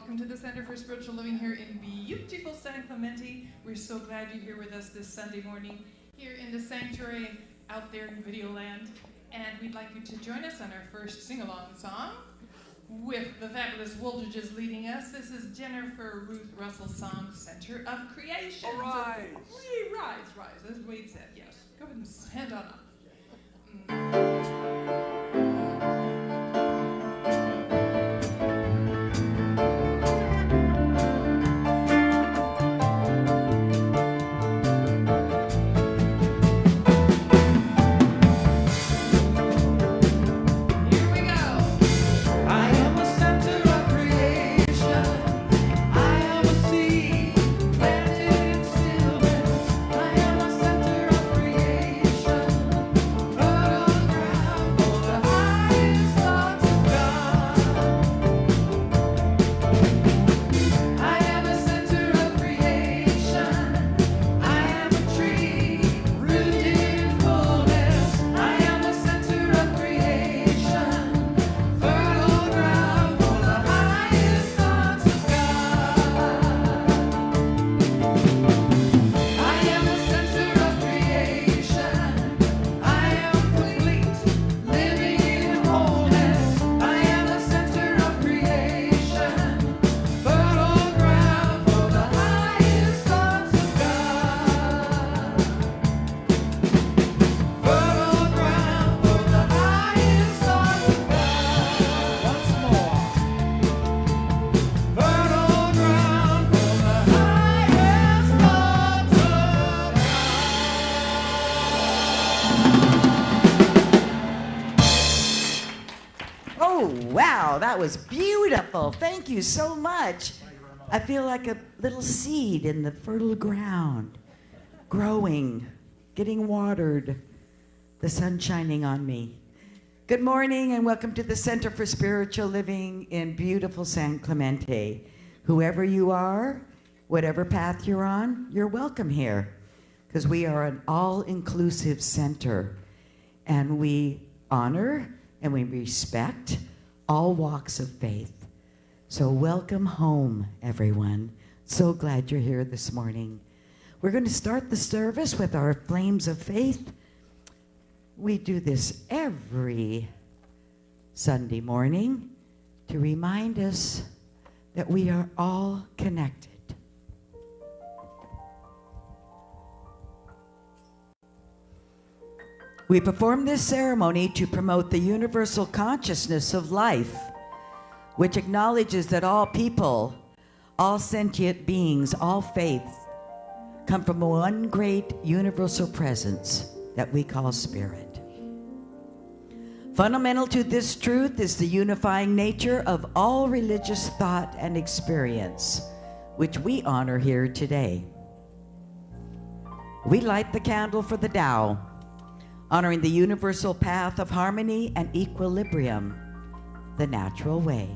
welcome to the Center for Spiritual Living here in beautiful San Clemente. We're so glad you're here with us this Sunday morning here in the sanctuary out there in Video Land. And we'd like you to join us on our first sing-along song with the fabulous Woolridges leading us. This is Jennifer Ruth Russell's song, Center of Creation. All right. So, rise, as Wade said, yes. Go ahead and stand on up. That was beautiful. Thank you so much. I feel like a little seed in the fertile ground, growing, getting watered, the sun shining on me. Good morning and welcome to the Center for Spiritual Living in beautiful San Clemente. Whoever you are, whatever path you're on, you're welcome here because we are an all-inclusive center and we honor and we respect all walks of faith. So welcome home, everyone. So glad you're here this morning. We're going to start the service with our flames of faith. We do this every Sunday morning to remind us that we are all connected. We perform this ceremony to promote the universal consciousness of life, which acknowledges that all people, all sentient beings, all faiths, come from one great universal presence that we call Spirit. Fundamental to this truth is the unifying nature of all religious thought and experience, which we honor here today. We light the candle for the Tao, honoring the universal path of harmony and equilibrium, the natural way.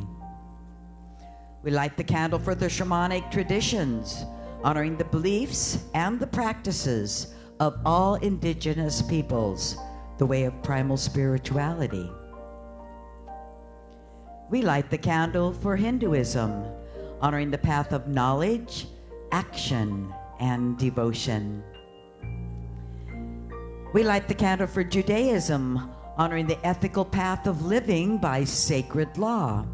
We light the candle for the shamanic traditions, honoring the beliefs and the practices of all indigenous peoples, the way of primal spirituality. We light the candle for Hinduism, honoring the path of knowledge, action, and devotion. We light the candle for Judaism, honoring the ethical path of living by sacred law.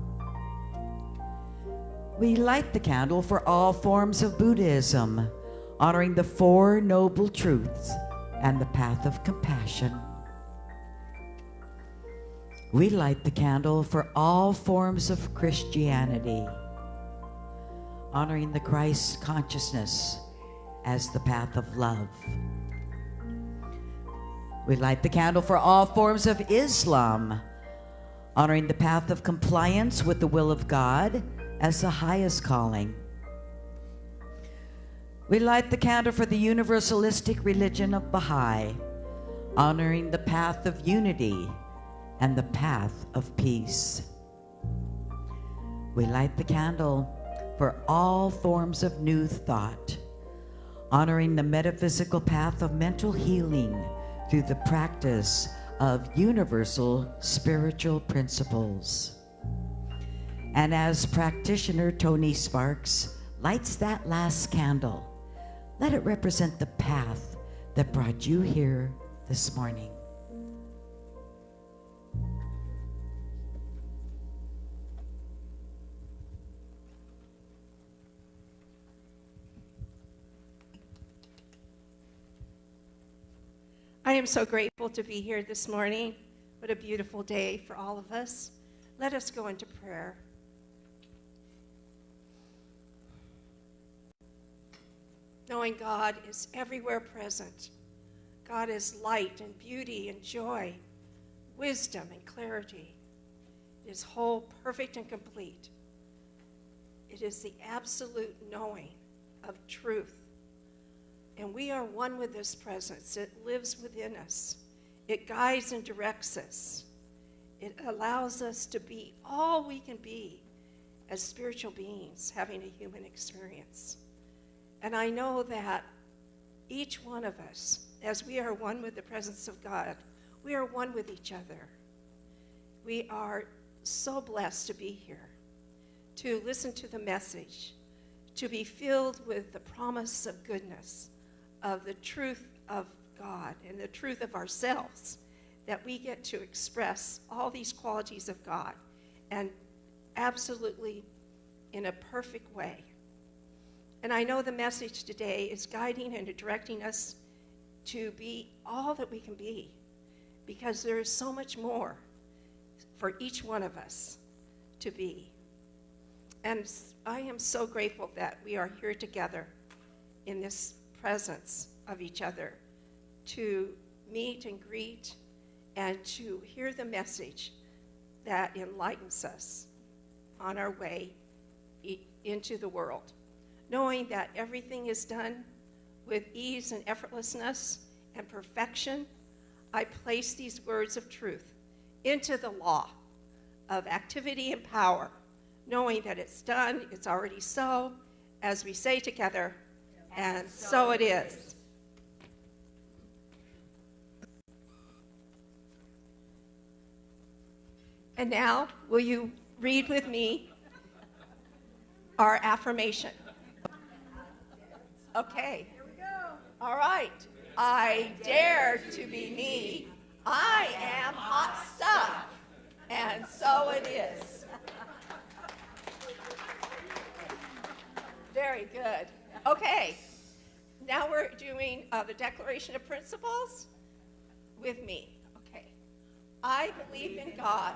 We light the candle for all forms of Buddhism, honoring the Four Noble Truths and the path of compassion. We light the candle for all forms of Christianity, honoring the Christ consciousness as the path of love. We light the candle for all forms of Islam, honoring the path of compliance with the will of God as the highest calling. We light the candle for the universalistic religion of Baha'i, honoring the path of unity and the path of peace. We light the candle for all forms of new thought, honoring the metaphysical path of mental healing through the practice of universal spiritual principles. And as practitioner Tony Sparks lights that last candle, let it represent the path that brought you here this morning. I am so grateful to be here this morning. What a beautiful day for all of us. Let us go into prayer. Knowing God is everywhere present. God is light and beauty and joy, wisdom and clarity. It is whole, perfect, and complete. It is the absolute knowing of truth. And we are one with this presence. It lives within us. It guides and directs us. It allows us to be all we can be as spiritual beings having a human experience. And I know that each one of us, as we are one with the presence of God, we are one with each other. We are so blessed to be here, to listen to the message, to be filled with the promise of goodness, of the truth of God and the truth of ourselves, that we get to express all these qualities of God and absolutely in a perfect way. And I know the message today is guiding and directing us to be all that we can be, because there is so much more for each one of us to be. And I am so grateful that we are here together in this presence of each other to meet and greet and to hear the message that enlightens us on our way into the world. Knowing that everything is done with ease and effortlessness and perfection, I place these words of truth into the law of activity and power, knowing that it's done, it's already so, as we say together, and so it is. And now, will you read with me our affirmation? Okay. Here we go. All right. I dare to be me. I am hot stuff. And so it is. Very good. Okay. Now we're doing the Declaration of Principles with me. Okay. I believe in God,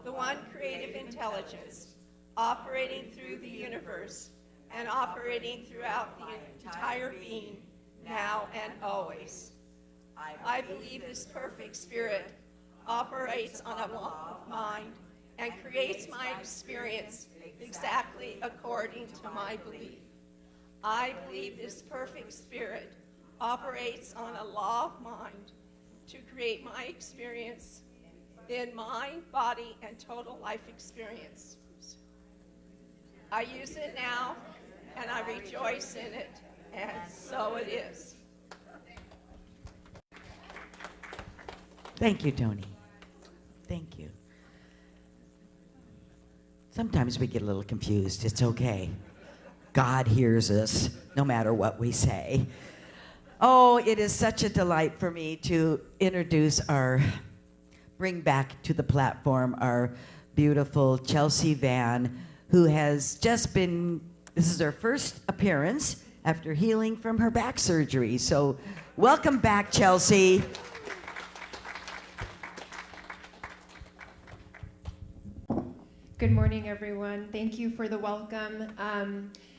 the one creative intelligence, operating through the universe and operating throughout the entire being, now and always. I believe this perfect spirit operates on a law of mind and creates my experience exactly according to my belief. I believe this perfect spirit operates on a law of mind to create my experience in mind, body, and total life experience. I use it now, and I rejoice in it, and so it is. Thank you, Tony. Thank you. Sometimes we get a little confused. It's okay. God hears us no matter what we say. Oh, it is such a delight for me to bring back to the platform our beautiful Chelsea Van, who has just been, this is her first appearance after healing from her back surgery. So welcome back, Chelsea. Good morning, everyone. Thank you for the welcome.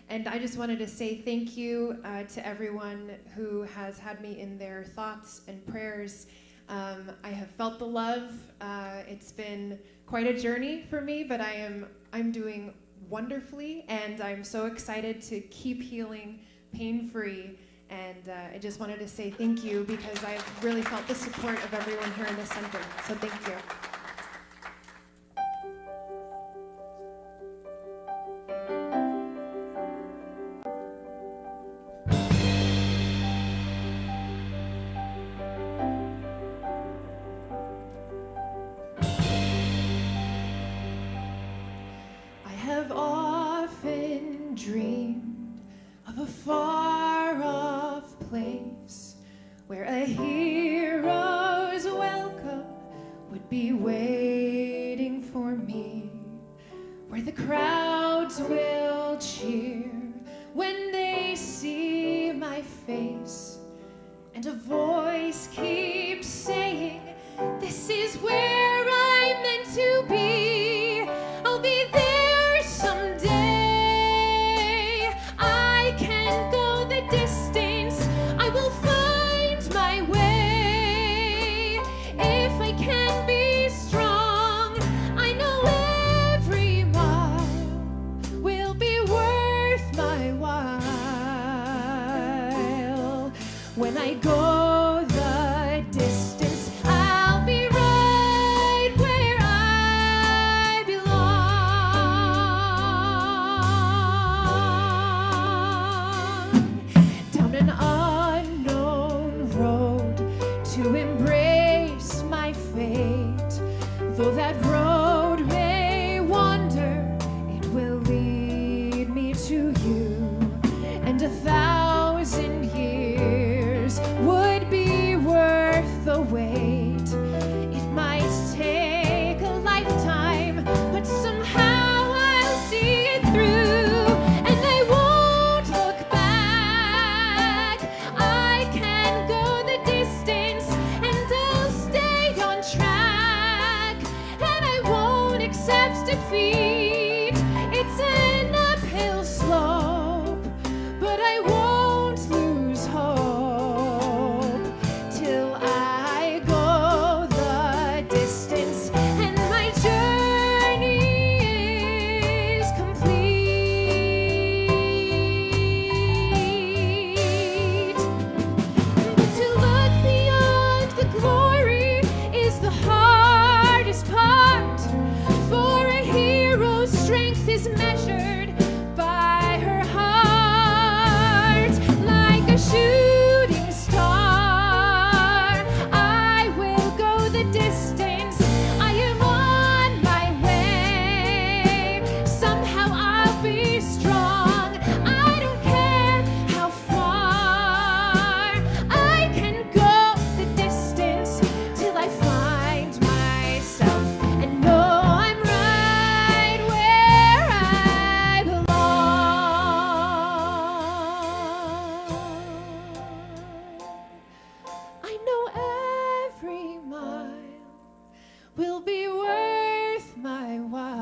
And I just wanted to say thank you to everyone who has had me in their thoughts and prayers. I have felt the love. It's been quite a journey for me, but I'm doing wonderfully, and I'm so excited to keep healing pain-free. And I just wanted to say thank you, because I've really felt the support of everyone here in the center. So thank you. where a hero's welcome would be waiting for me, where the crowds will cheer when they see my face, and a voice keeps saying, this is where I'm meant to be. I'll be there someday. I can go the distance. I will find my way. If I can be strong, I know every mile will be worth my while. When I go the distance, I'll be right where I belong. Down an unknown road to embrace my fate. Though that road may wander, it will lead me to you. And 1,000 years would be worth the wait. It might take a lifetime, but somehow I'll see it through, and I won't look back. I can go the distance, and I'll stay on track, and I won't accept defeat. It's an uphill slope, but I won't lose hope till I go the distance and my journey is complete. But to look beyond the glory is the hardest part, for a hero's strength is measured by her heart. Like a shooting star, I will go the distance. I am on my way. Somehow I'll be strong. I don't care how far. I can go the distance till I find myself and know I'm right where I belong. I know every mile will be worth my while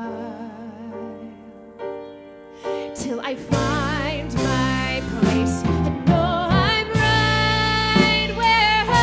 till I find my place and know I'm right where I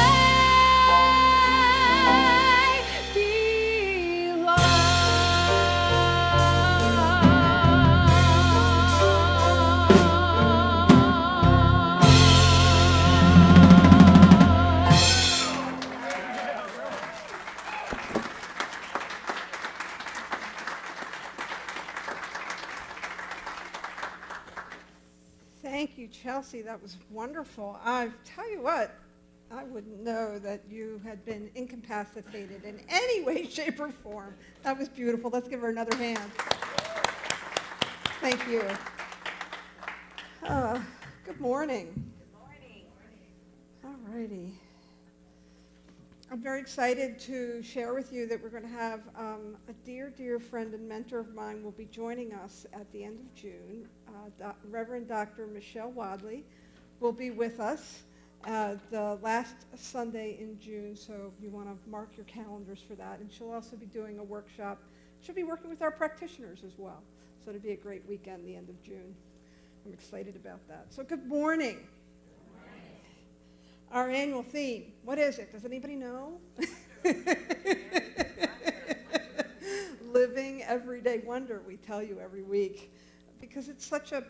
Thank you, Chelsea. That was wonderful. I tell you what, I wouldn't know that you had been incapacitated in any way, shape, or form. That was beautiful. Let's give her another hand. Thank you. Good morning. Good morning. All righty. I'm very excited to share with you that we're going to have a dear, dear friend and mentor of mine will be joining us at the end of June. Reverend Dr. Michelle Wadley will be with us the last Sunday in June, so you want to mark your calendars for that. And she'll also be doing a workshop. She'll be working with our practitioners as well. So it'll be a great weekend, the end of June. I'm excited about that. So good morning. Our annual theme, what is it? Does anybody know? Living Everyday Wonder, we tell you every week, because it's such a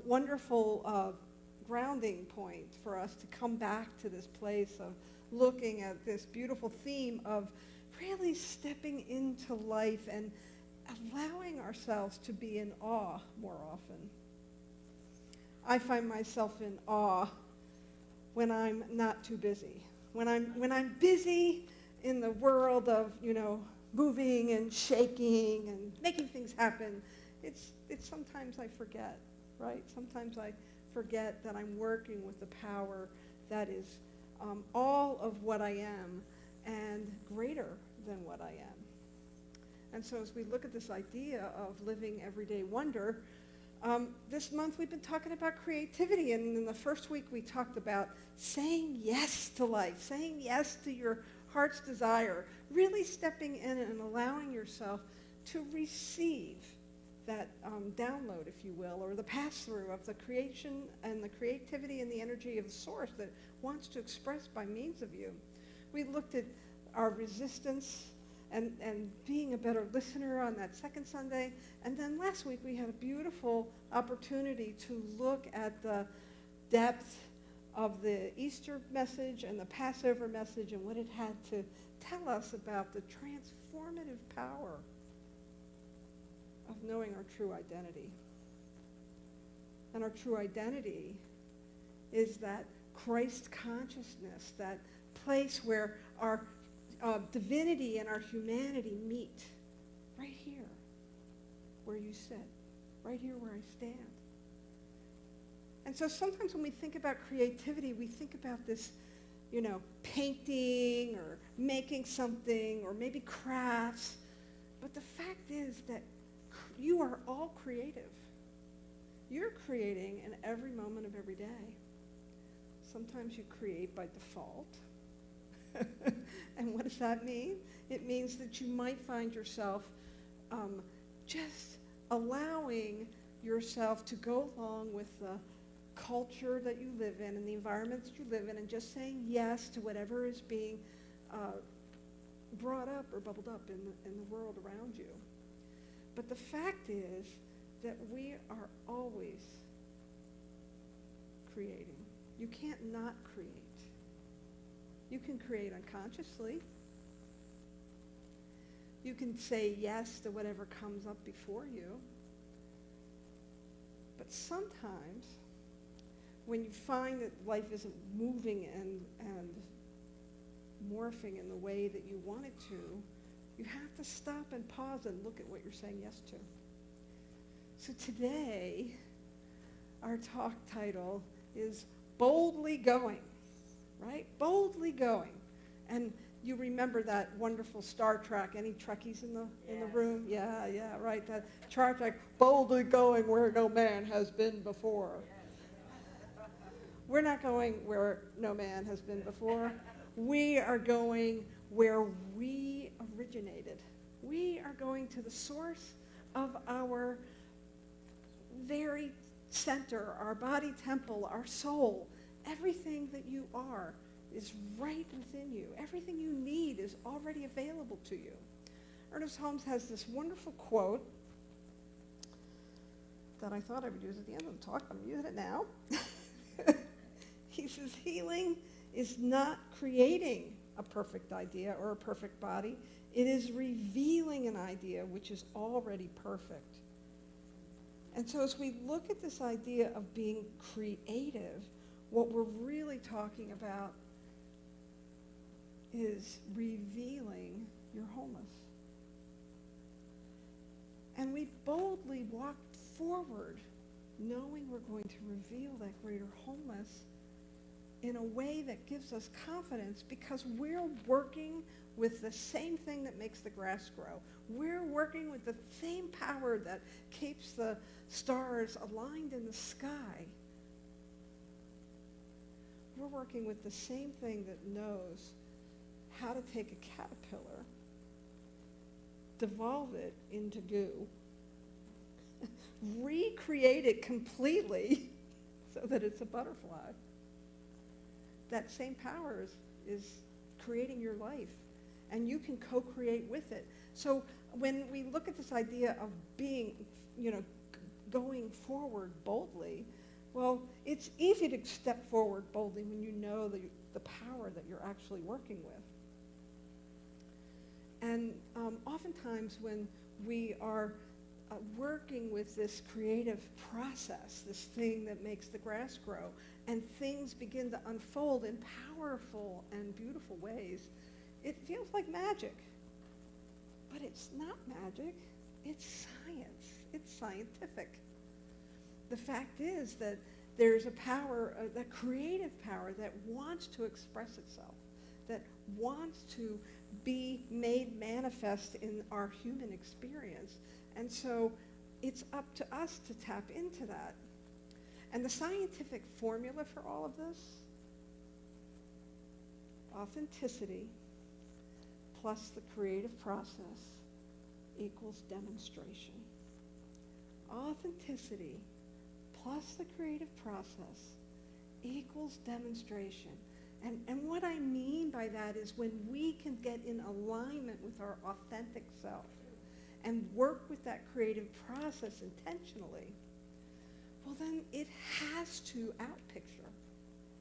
wonderful grounding point for us to come back to this place of looking at this beautiful theme of really stepping into life and allowing ourselves to be in awe more often. I find myself in awe when I'm not too busy. When I'm busy in the world of, moving and shaking and making things happen, it's sometimes I forget, right? Sometimes I forget that I'm working with the power that is all of what I am and greater than what I am. And so as we look at this idea of living everyday wonder, this month we've been talking about creativity, and in the first week we talked about saying yes to life, saying yes to your heart's desire, really stepping in and allowing yourself to receive that download, if you will, or the pass-through of the creation and the creativity and the energy of the source that wants to express by means of you. We looked at our resistance and being a better listener on that second Sunday. And then last week we had a beautiful opportunity to look at the depth of the Easter message and the Passover message and what it had to tell us about the transformative power of knowing our true identity. And our true identity is that Christ consciousness, that place where our divinity and our humanity meet, right here where you sit, right here where I stand. And so sometimes when we think about creativity, we think about this, painting or making something or maybe crafts. But the fact is that you are all creative. You're creating in every moment of every day. Sometimes you create by default. And what does that mean? It means that you might find yourself just allowing yourself to go along with the culture that you live in and the environment that you live in and just saying yes to whatever is being brought up or bubbled up in the world around you. But the fact is that we are always creating. You can't not create. You can create unconsciously. You can say yes to whatever comes up before you. But sometimes, when you find that life isn't moving and morphing in the way that you want it to, you have to stop and pause and look at what you're saying yes to. So today, our talk title is Boldly Going. Right? Boldly going. And you remember that wonderful Star Trek. Any Trekkies in the room? Yeah, right. That Star Trek, boldly going where no man has been before. We're not going where no man has been before. We are going where we originated. We are going to the source of our very center, our body temple, our soul. Everything that you are is right within you. Everything you need is already available to you. Ernest Holmes has this wonderful quote that I thought I would use at the end of the talk. I'm using it now. He says, healing is not creating a perfect idea or a perfect body. It is revealing an idea which is already perfect. And so as we look at this idea of being creative, what we're really talking about is revealing your wholeness. And we boldly walk forward knowing we're going to reveal that greater wholeness in a way that gives us confidence because we're working with the same thing that makes the grass grow. We're working with the same power that keeps the stars aligned in the sky. We're working with the same thing that knows how to take a caterpillar, devolve it into goo, recreate it completely so that it's a butterfly. That same power is creating your life, and you can co-create with it. So when we look at this idea of being, going forward boldly, well, it's easy to step forward boldly when you know the power that you're actually working with. And oftentimes when we are working with this creative process, this thing that makes the grass grow, and things begin to unfold in powerful and beautiful ways, it feels like magic. But it's not magic, it's science. It's scientific. The fact is that there's a power, that creative power that wants to express itself, that wants to be made manifest in our human experience. And so it's up to us to tap into that. And the scientific formula for all of this, authenticity plus the creative process equals demonstration. Authenticity plus the creative process equals demonstration. And what I mean by that is when we can get in alignment with our authentic self and work with that creative process intentionally, well then it has to outpicture.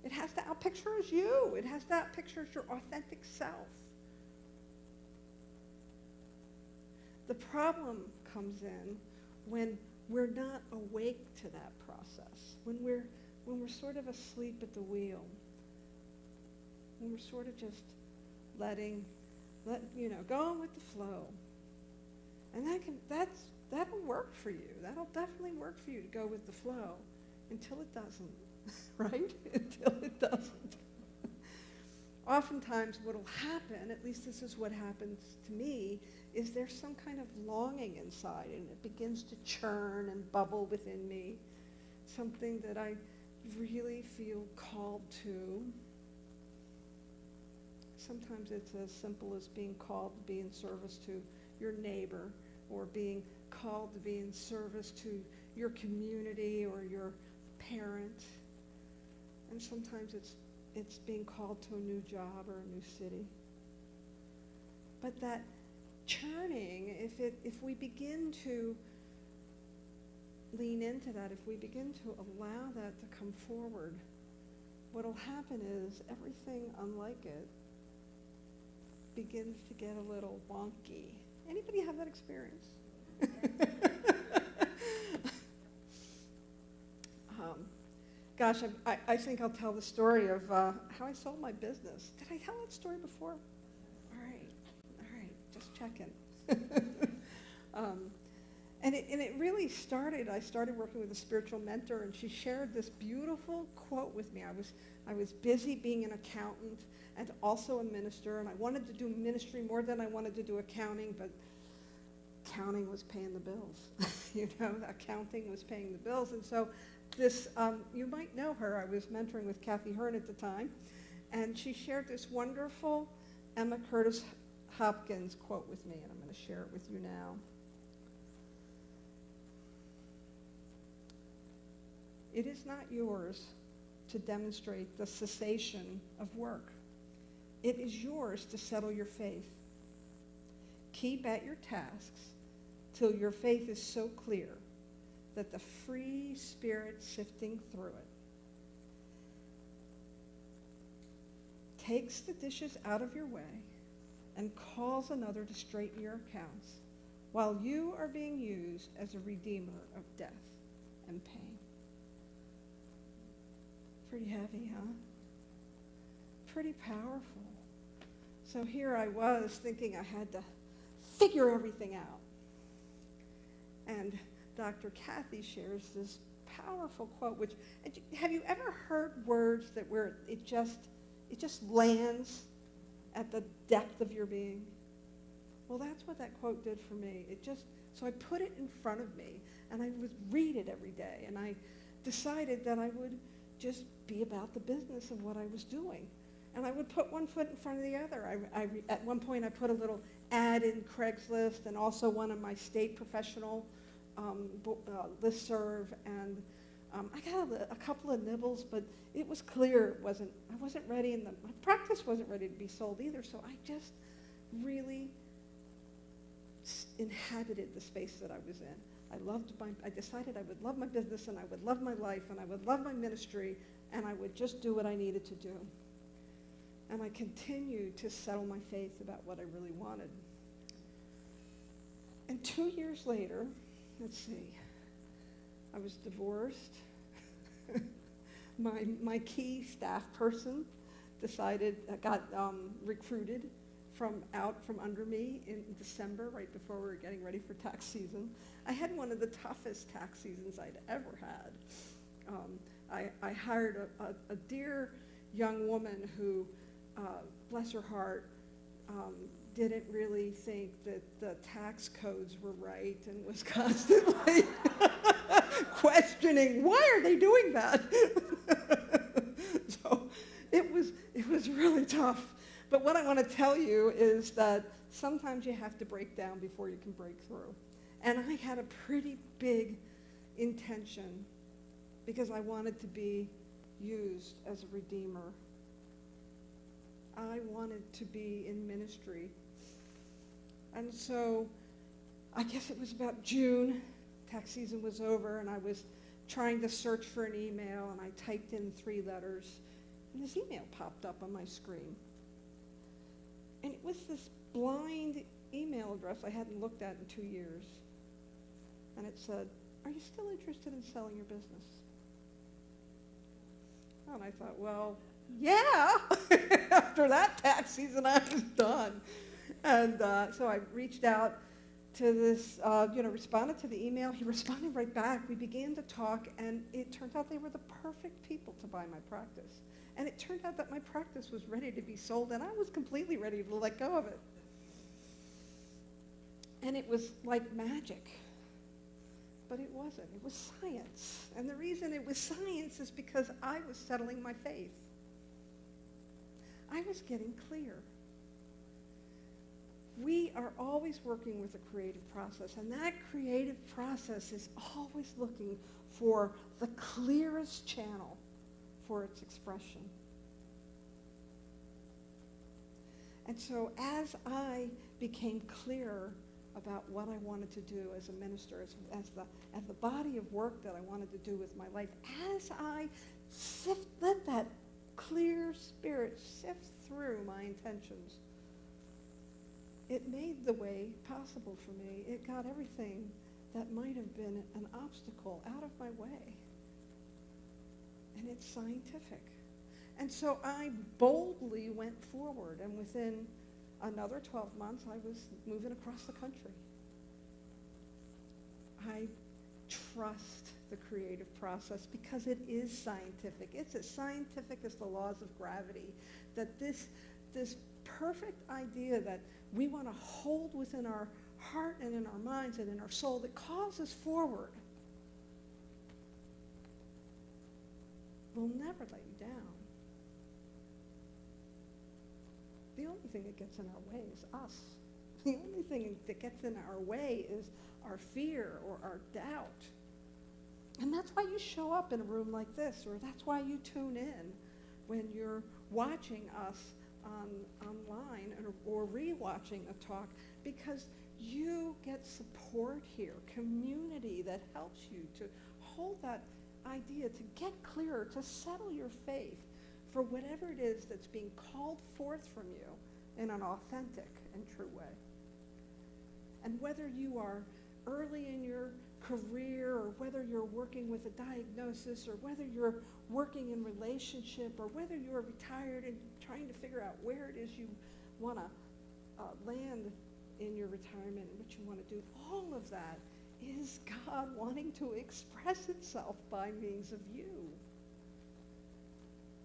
It has to outpicture as you. It has to outpicture as your authentic self. The problem comes in when we're not awake to that process, when we're sort of asleep at the wheel, when we're sort of just going with the flow. And that'll work for you. That'll definitely work for you to go with the flow until it doesn't, right? Until it doesn't. Oftentimes what'll happen, at least this is what happens to me, is there's some kind of longing inside and it begins to churn and bubble within me, something that I really feel called to. Sometimes it's as simple as being called to be in service to your neighbor, or being called to be in service to your community or your parent. And sometimes it's being called to a new job or a new city. But that churning, if we begin to lean into that, if we begin to allow that to come forward, what'll happen is everything unlike it begins to get a little wonky. Anybody have that experience? Gosh, I think I'll tell the story of how I sold my business. Did I tell that story before? All right, just checking. And it really started, I started working with a spiritual mentor, and she shared this beautiful quote with me. I was busy being an accountant and also a minister, and I wanted to do ministry more than I wanted to do accounting, but accounting was paying the bills. Accounting was paying the bills. And so this, you might know her, I was mentoring with Kathy Hearn at the time, and she shared this wonderful Emma Curtis Hopkins quote with me, and I'm going to share it with you now. It is not yours to demonstrate the cessation of work. It is yours to settle your faith. Keep at your tasks till your faith is so clear that the free spirit sifting through it takes the dishes out of your way and calls another to straighten your accounts while you are being used as a redeemer of death and pain. Pretty heavy, huh? Pretty powerful. So here I was thinking I had to figure everything out. And Dr. Kathy shares this powerful quote, which, have you ever heard words that where it just lands at the depth of your being? Well, that's what that quote did for me. So I put it in front of me, and I would read it every day, and I decided that I would just be about the business of what I was doing. And I would put one foot in front of the other. At one point, I put a little ad in Craigslist and also one of my state professional listserv. And I got a couple of nibbles, but it was clear I wasn't ready, and my practice wasn't ready to be sold either. So I just really inhabited the space that I was in. I decided I would love my business, and I would love my life, and I would love my ministry, and I would just do what I needed to do. And I continued to settle my faith about what I really wanted. And 2 years later, let's see, I was divorced. My key staff person got recruited from under me in December, right before we were getting ready for tax season. I had one of the toughest tax seasons I'd ever had. I hired a dear young woman who, bless her heart, didn't really think that the tax codes were right and was constantly questioning, why are they doing that? So it was really tough. But what I want to tell you is that sometimes you have to break down before you can break through. And I had a pretty big intention because I wanted to be used as a redeemer. I wanted to be in ministry. And so I guess it was about June, tax season was over, and I was trying to search for an email, and I typed in 3 letters, and this email popped up on my screen. And it was this blind email address I hadn't looked at in 2 years. And it said, "Are you still interested in selling your business?" And I thought, well, yeah. After that tax season, I was done. And so I reached out to this, responded to the email. He responded right back. We began to talk, and it turned out they were the perfect people to buy my practice. And it turned out that my practice was ready to be sold, and I was completely ready to let go of it. And it was like magic. But it wasn't. It was science. And the reason it was science is because I was settling my faith. I was getting clear. We are always working with a creative process, and that creative process is always looking for the clearest channel for its expression. And so as I became clearer about what I wanted to do as a minister, as the body of work that I wanted to do with my life, as I let that clear spirit sift through my intentions, it made the way possible for me. It got everything that might have been an obstacle out of my way. And it's scientific. And so I boldly went forward, and within another 12 months, I was moving across the country. I trust the creative process because it is scientific. It's as scientific as the laws of gravity, that this perfect idea that we want to hold within our heart and in our minds and in our soul that calls us forward will never let you down. The only thing that gets in our way is us. The only thing that gets in our way is our fear or our doubt. And that's why you show up in a room like this, or that's why you tune in when you're watching us online or re-watching a talk, because you get support here, community that helps you to hold that idea, to get clearer, to settle your faith for whatever it is that's being called forth from you in an authentic and true way. And whether you are early in your career, or whether you're working with a diagnosis, or whether you're working in relationship, or whether you're retired and trying to figure out where it is you want to land in your retirement and what you want to do, all of that is God wanting to express itself by means of you.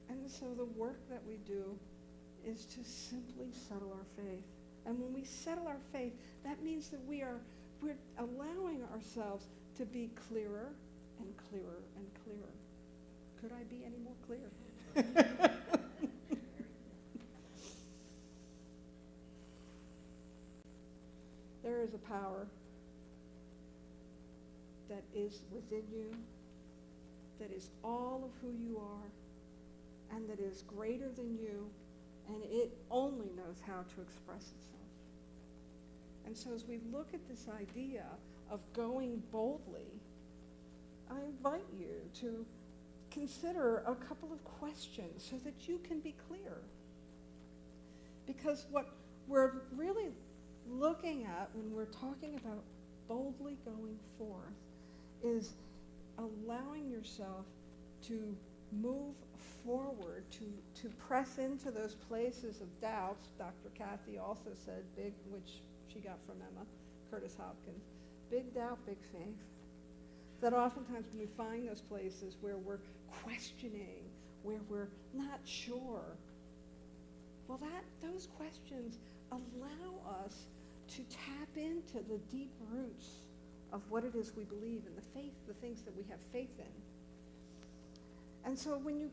And so the work that we do is to simply settle our faith. And when we settle our faith, that means that we're allowing ourselves to be clearer and clearer and clearer. Could I be any more clear? There is a power that is within you, that is all of who you are, and that is greater than you, and it only knows how to express itself. And so as we look at this idea of going boldly, I invite you to consider a couple of questions so that you can be clear. Because what we're really looking at when we're talking about boldly going forth is allowing yourself to move forward, to press into those places of doubts. Dr. Kathy also said big, which she got from Emma Curtis Hopkins, big doubt, big faith. that oftentimes when we find those places where we're questioning, where we're not sure, well, those questions allow us to tap into the deep roots of what it is we believe in, the things that we have faith in. And so when you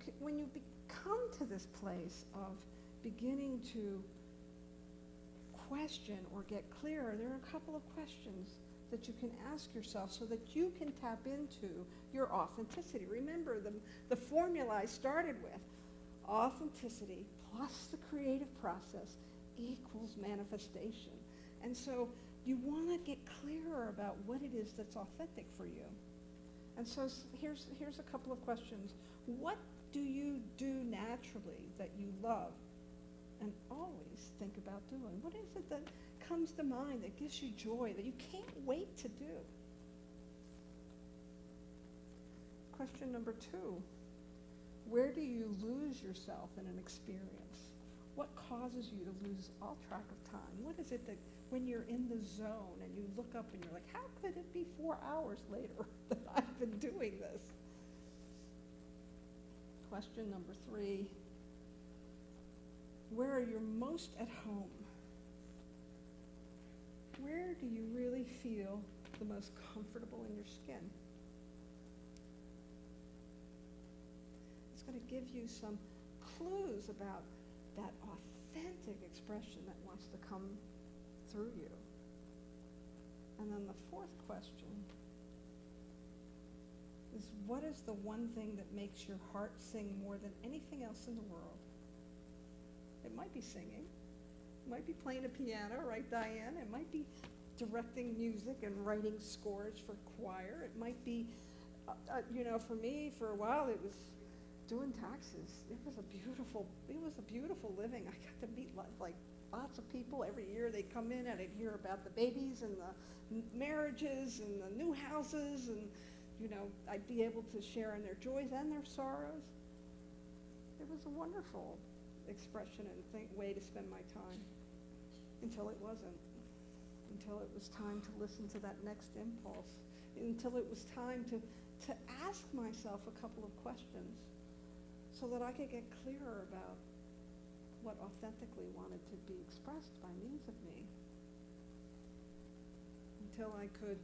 come to this place of beginning to question or get clearer, there are a couple of questions that you can ask yourself so that you can tap into your authenticity. Remember, the formula I started with, authenticity plus the creative process equals manifestation. And so you want to get clearer about what it is that's authentic for you. And so here's a couple of questions. What do you do naturally that you love and always think about doing? What is it that comes to mind that gives you joy, that you can't wait to do? Question number 2, where do you lose yourself in an experience? What causes you to lose all track of time? What is it that when you're in the zone and you look up and you're like, how could it be 4 hours later that I've been doing this? Question number 3, where are you most at home? Where do you really feel the most comfortable in your skin? It's going to give you some clues about that authentic expression that wants to come through you. And then the 4th question is, what is the one thing that makes your heart sing more than anything else in the world? It might be singing. It might be playing a piano, right, Diane? It might be directing music and writing scores for choir. It might be, for me, for a while, it was doing taxes. It was a beautiful living. I got to meet like lots of people every year. They'd come in and I'd hear about the babies and the marriages and the new houses, and I'd be able to share in their joys and their sorrows. It was a wonderful expression and way to spend my time, until it wasn't. Until it was time to listen to that next impulse. Until it was time to ask myself a couple of questions so that I could get clearer about what authentically wanted to be expressed by means of me. Until I could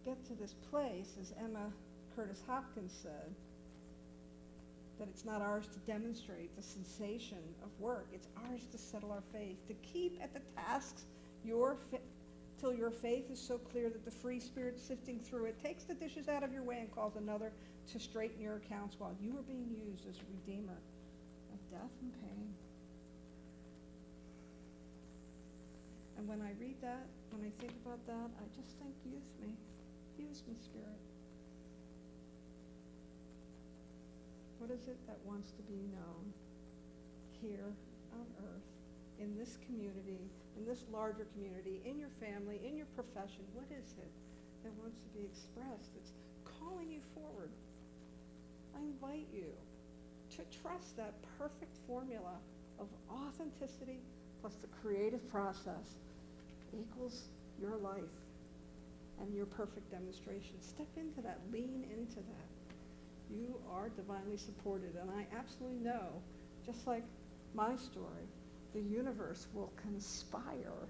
get to this place, as Emma Curtis Hopkins said, that it's not ours to demonstrate the sensation of work. It's ours to settle our faith, to keep at the tasks till your faith is so clear that the free spirit sifting through it takes the dishes out of your way and calls another to straighten your accounts while you are being used as a redeemer of death and pain. And when I read that, when I think about that, I just think, use me, Spirit. What is it that wants to be known here on earth, in this community, in this larger community, in your family, in your profession? What is it that wants to be expressed? It's calling you forward. I invite you to trust that perfect formula of authenticity plus the creative process equals your life and your perfect demonstration. Step into that, lean into that. You are divinely supported, and I absolutely know, just like my story, the universe will conspire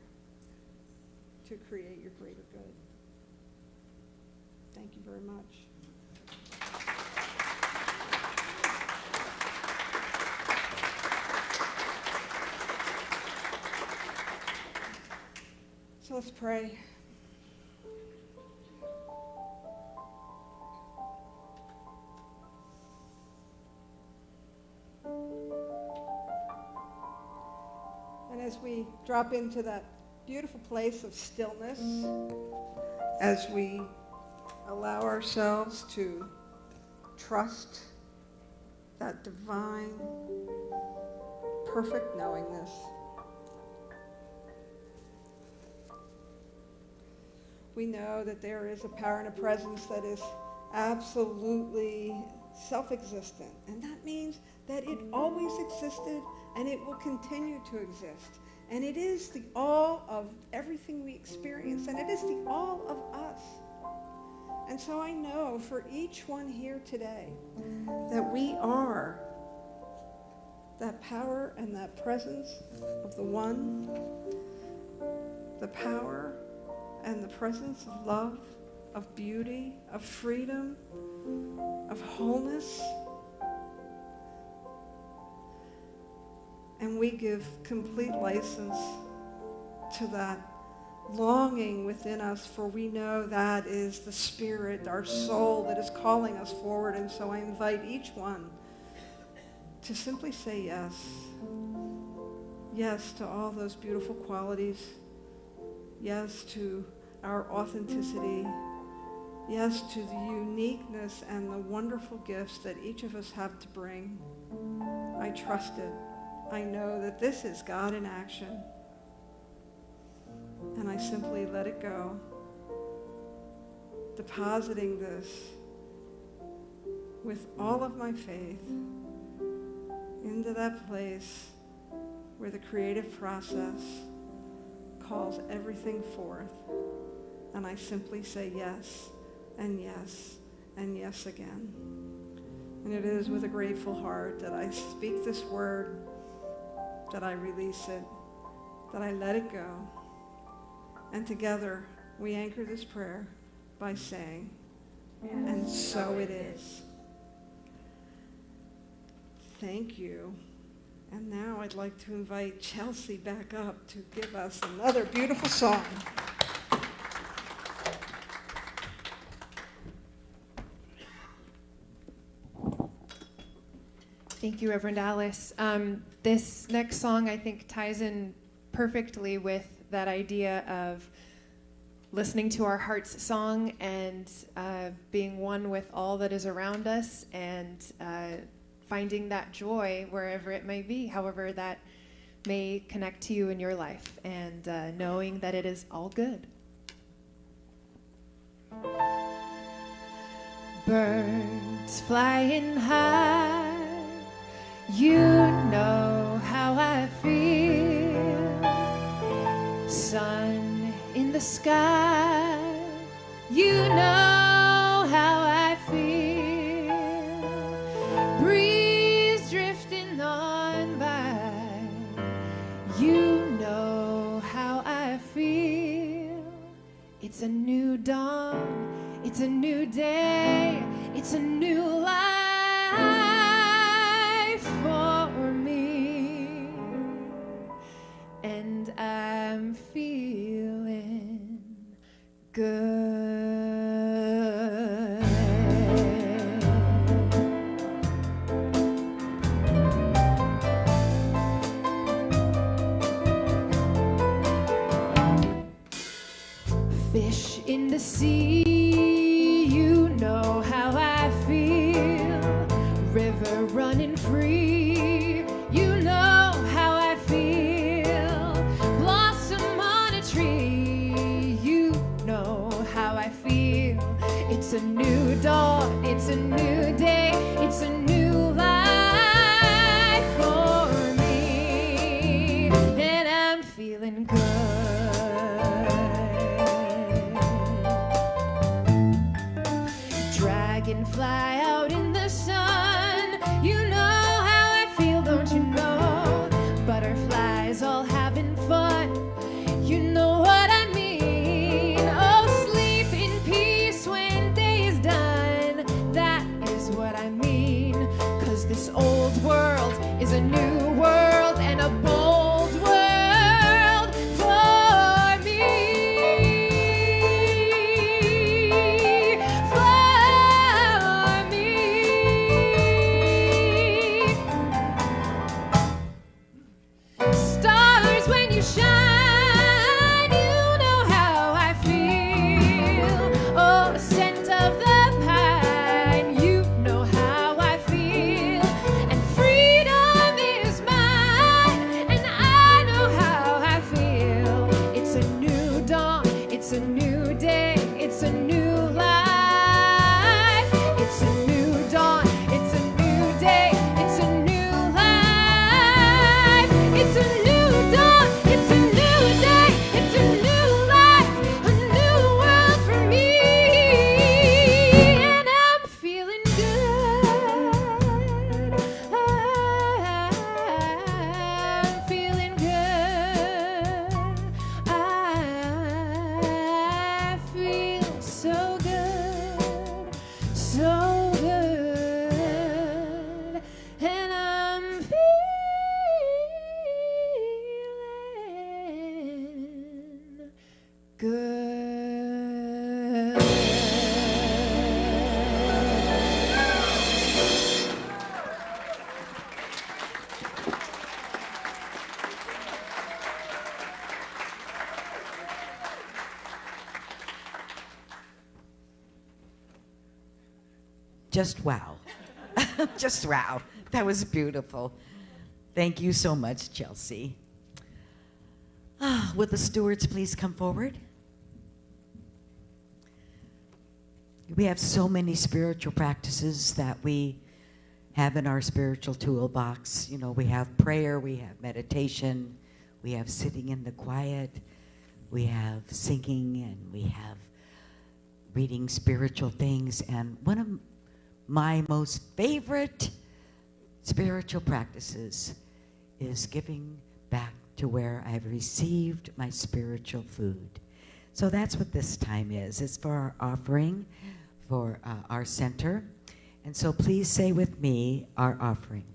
to create your greater good. Thank you very much. So let's pray. And as we drop into that beautiful place of stillness, as we allow ourselves to trust that divine, perfect knowingness, we know that there is a power and a presence that is absolutely self-existent. And that means that it always existed and it will continue to exist. And it is the all of everything we experience, and it is the all of us. And And so I know for each one here today that we are that power and that presence of the one, the power and the presence of love, of beauty, of freedom, of wholeness. And we give complete license to that longing within us, for we know that is the spirit, our soul, that is calling us forward. And so I invite each one to simply say yes. Yes to all those beautiful qualities. Yes to our authenticity. Yes to the uniqueness and the wonderful gifts that each of us have to bring. I trust it. I know that this is God in action. And I simply let it go, depositing this with all of my faith into that place where the creative process calls everything forth. And I simply say yes, and yes, and yes again. And it is with a grateful heart that I speak this word, that I release it, that I let it go. And together we anchor this prayer by saying, and so it is. Thank you. And now I'd like to invite Chelsea back up to give us another beautiful song. Thank you, Reverend Alice. This next song, I think, ties in perfectly with that idea of listening to our heart's song and being one with all that is around us, and finding that joy wherever it may be, however that may connect to you in your life, and knowing that it is all good. Birds flying high, you know how I feel. Sun in the sky, you know how I feel. Breeze drifting on by, you know how I feel. It's a new dawn, it's a new day, it's a new life for me, and I'm feeling good. Fish in the sea, you know how I feel. River running free, you know how I feel. Blossom on a tree, you know how I feel. It's a new dawn, it's a new day, it's a new life for me, and I'm feeling good. Dragonfly out in the sun, you know how I feel, don't you know? Butterflies all having fun, you know what I mean. Oh, sleep in peace when day is done, that is what I mean. 'Cause this old world is a new world, and a bold world for me. For me. just wow. Just wow. That was beautiful. Thank you so much, Chelsea. Would the stewards please come forward? We have so many spiritual practices that we have in our spiritual toolbox. You know, we have prayer, we have meditation, we have sitting in the quiet, we have singing, and we have reading spiritual things. And one of my most favorite spiritual practices is giving back to where I've received my spiritual food. So that's what this time is. It's for our offering for our center. And so please say with me our offering.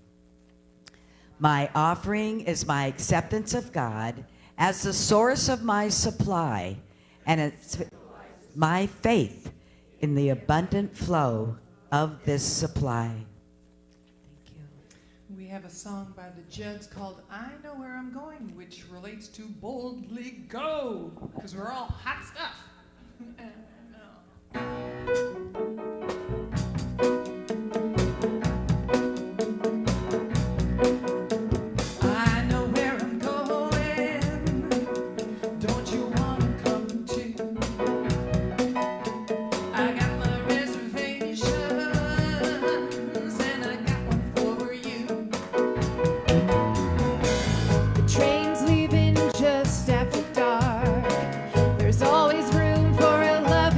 My offering is my acceptance of God as the source of my supply, and it's my faith in the abundant flow of this supply. Thank you. We have a song by the Judds called I Know Where I'm Going, which relates to boldly go, because we're all hot stuff. I know where I'm going, don't you wanna come too? I got my reservations, and I got one for you. The train's leaving just after dark. There's always room for a love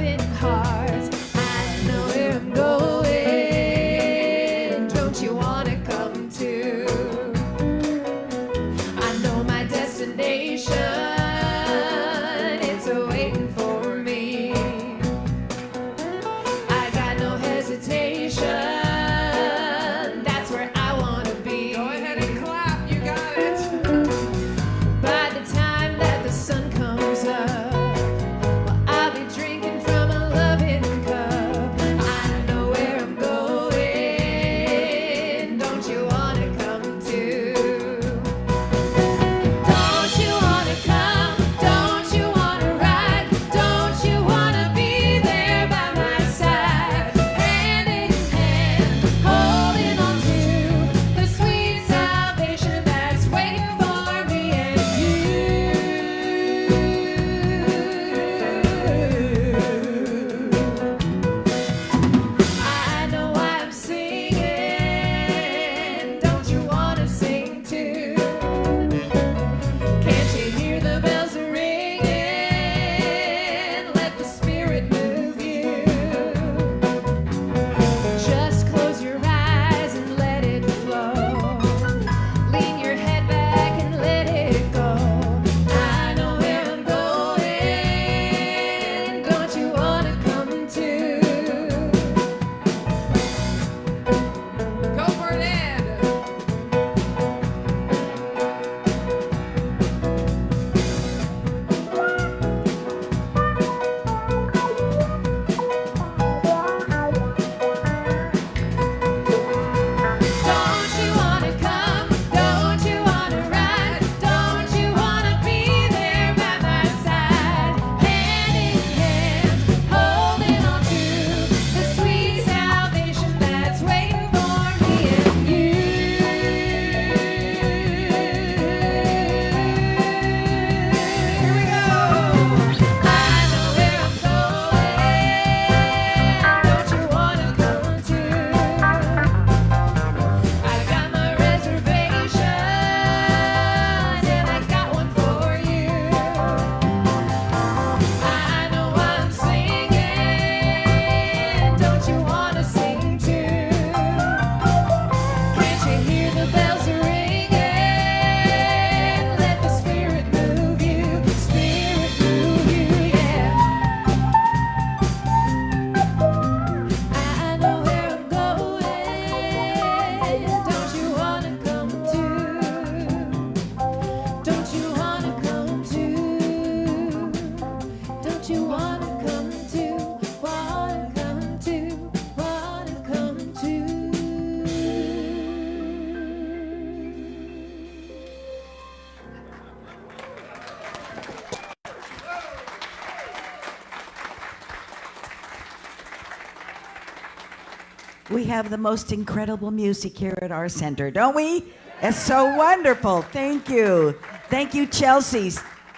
We have the most incredible music here at our center, don't we? It's so wonderful. Thank you. Thank you, Chelsea.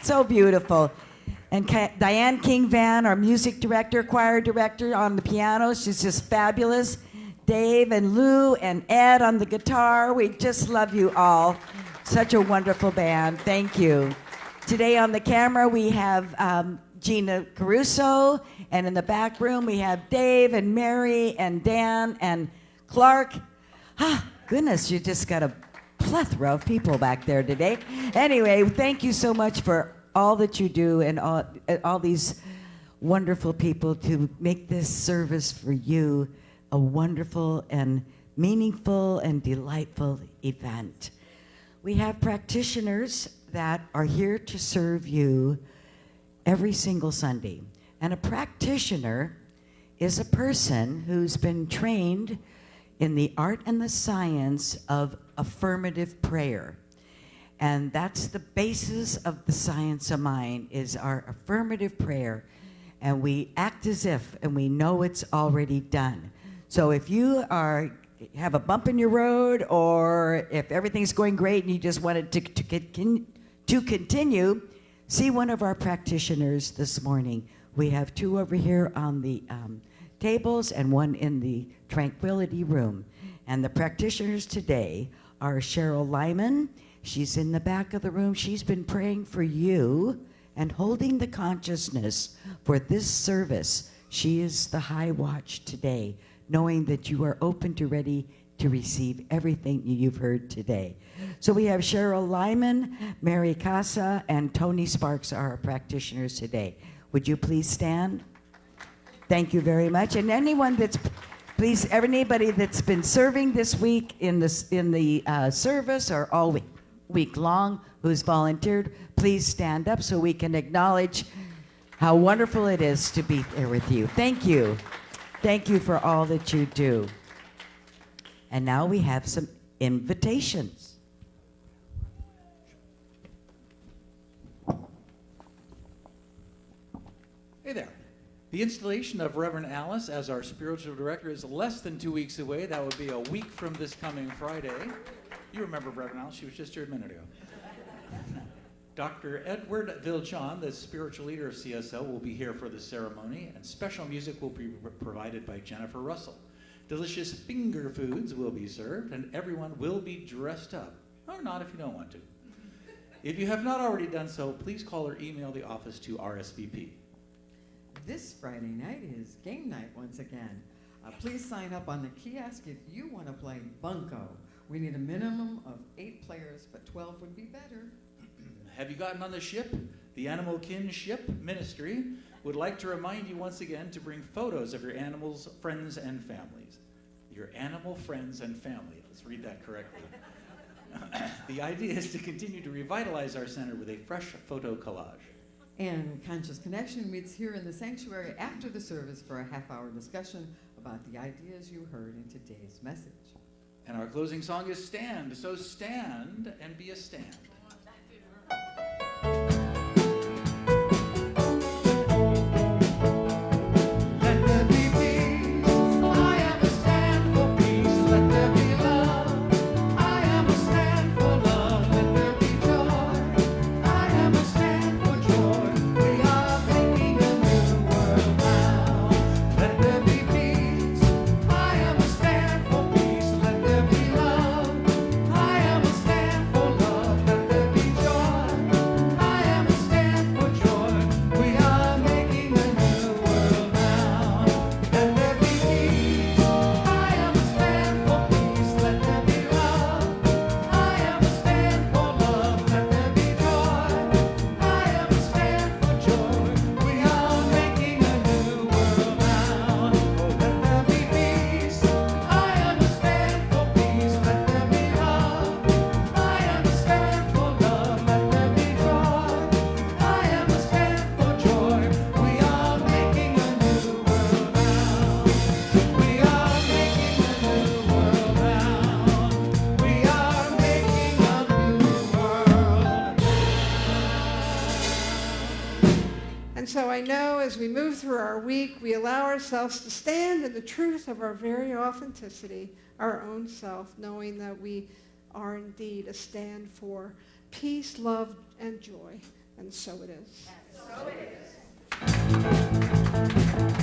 So beautiful. And Diane King-Van, our music director, choir director on the piano. She's just fabulous. Dave and Lou and Ed on the guitar. We just love you all. Such a wonderful band. Thank you. Today on the camera, we have Gina Caruso. And in the back room, we have Dave and Mary and Dan and Clark. Ah, goodness, you just got a plethora of people back there today. Anyway, thank you so much for all that you do and all these wonderful people to make this service for you a wonderful and meaningful and delightful event. We have practitioners that are here to serve you every single Sunday. And a practitioner is a person who's been trained in the art and the science of affirmative prayer. And that's the basis of the science of mind, is our affirmative prayer. And we act as if, and we know it's already done. So if you have a bump in your road, or if everything's going great and you just wanted to continue, see one of our practitioners this morning. We have two over here on the tables and one in the Tranquility Room. And the practitioners today are Cheryl Lyman. She's in the back of the room. She's been praying for you and holding the consciousness for this service. She is the high watch today, knowing that you are open to ready to receive everything you've heard today. So we have Cheryl Lyman, Mary Casa, and Tony Sparks are our practitioners today. Would you please stand? Thank you very much. And anybody that's been serving this week in the service or all week long who's volunteered, please stand up so we can acknowledge how wonderful it is to be there with you. Thank you. Thank you for all that you do. And now we have some invitations. Hey there. The installation of Reverend Alice as our spiritual director is less than 2 weeks away. That would be a week from this coming Friday. You remember Reverend Alice, she was just here a minute ago. Dr. Edward Viljohn, the spiritual leader of CSL, will be here for the ceremony, and special music will be provided by Jennifer Russell. Delicious finger foods will be served, and everyone will be dressed up, or not if you don't want to. If you have not already done so, please call or email the office to RSVP. This Friday night is game night once again. Please sign up on the kiosk if you want to play Bunko. We need a minimum of 8 players, but 12 would be better. Have you gotten on the ship? The Animal Kinship Ministry would like to remind you once again to bring photos of your animals, friends, and families. Your animal friends and family. Let's read that correctly. The idea is to continue to revitalize our center with a fresh photo collage. And Conscious Connection meets here in the sanctuary after the service for a half-hour discussion about the ideas you heard in today's message. And our closing song is Stand, so stand and be a stand. Let there be love. I am a stand for love. Let there as we move through our week, we allow ourselves to stand in the truth of our very authenticity, our own self, knowing that we are indeed a stand for peace, love, and joy. And so it is. So it is.